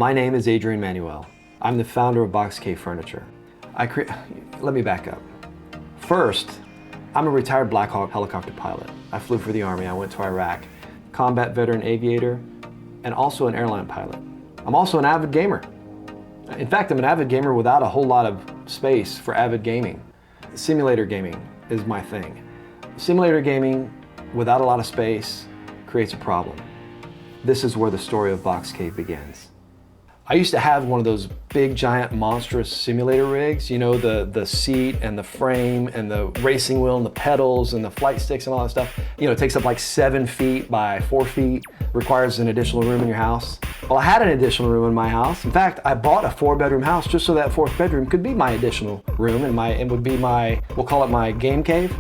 My name is Adrian Manuel. I'm the founder of BoxCave Furniture. Let me back up. First, I'm a retired Black Hawk helicopter pilot. I flew for the Army. I went to Iraq, combat veteran aviator, and also an airline pilot. I'm also an avid gamer. In fact, I'm an avid gamer without a whole lot of space for avid gaming. Simulator gaming is my thing. Simulator gaming without a lot of space creates a problem. This is where the story of BoxCave begins. I used to have one of those big, giant, monstrous simulator rigs, you know, the seat and the frame and the racing wheel and the pedals and the flight sticks and all that stuff. You know, it takes up like 7 feet by 4 feet, requires an additional room in your house. Well, I had an additional room in my house. In fact, I bought a 4-bedroom house just so that 4th bedroom could be my additional room and it would be my, we'll call it my game cave.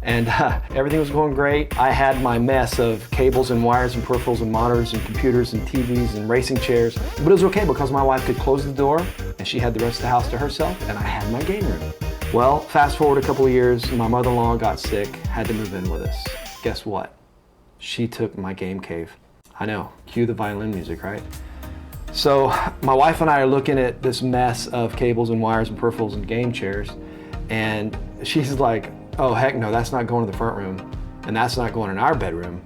And everything was going great. I had my mess of cables and wires and peripherals and monitors and computers and TVs and racing chairs. But it was okay because my wife could close the door and she had the rest of the house to herself and I had my game room. Well, fast forward a couple of years, my mother-in-law got sick, had to move in with us. Guess what? She took my game cave. I know, cue the violin music, right? So my wife and I are looking at this mess of cables and wires and peripherals and game chairs, and she's like, oh heck no, that's not going to the front room, and that's not going in our bedroom.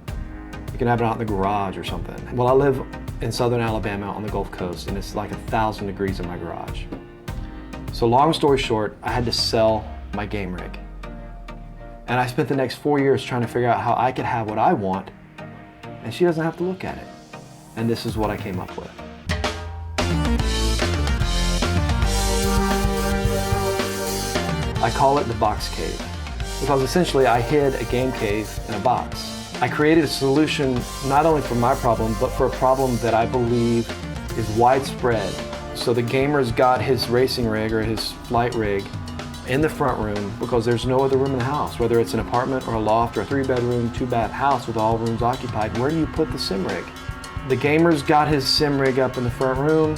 You can have it out in the garage or something. Well, I live in southern Alabama on the Gulf Coast, and it's like 1,000 degrees in my garage. So long story short, I had to sell my game rig. And I spent the next 4 years trying to figure out how I could have what I want, and she doesn't have to look at it. And this is what I came up with. I call it the box cave, because essentially I hid a game cave in a box. I created a solution not only for my problem, but for a problem that I believe is widespread. So the gamer's got his racing rig or his flight rig in the front room because there's no other room in the house, whether it's an apartment or a loft or a 3-bedroom, 2-bath house with all rooms occupied. Where do you put the sim rig? The gamer's got his sim rig up in the front room.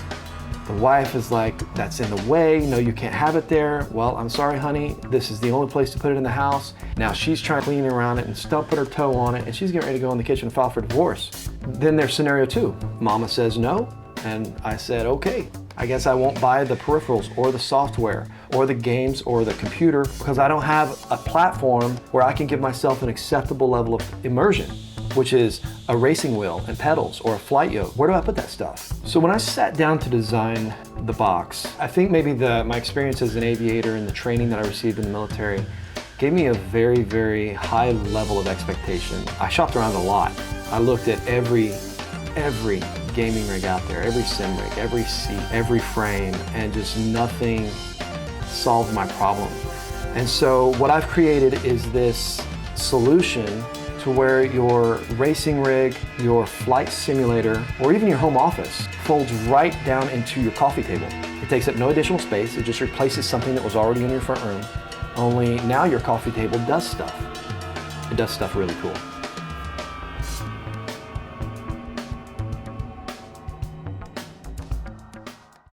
The wife is like, that's in the way, no, you can't have it there. Well, I'm sorry, honey, this is the only place to put it in the house. Now she's trying to clean around it and still put her toe on it, and she's getting ready to go in the kitchen and file for divorce. Then there's scenario 2. Mama says no, and I said, okay, I guess I won't buy the peripherals or the software or the games or the computer because I don't have a platform where I can give myself an acceptable level of immersion, which is a racing wheel and pedals or a flight yoke. Where do I put that stuff? So when I sat down to design the box, I think maybe my experience as an aviator and the training that I received in the military gave me a very, very high level of expectation. I shopped around a lot. I looked at every gaming rig out there, every sim rig, every seat, every frame, and just nothing solved my problem. And so what I've created is this solution to where your racing rig, your flight simulator, or even your home office folds right down into your coffee table. It takes up no additional space. It just replaces something that was already in your front room. Only now your coffee table does stuff. It does stuff really cool.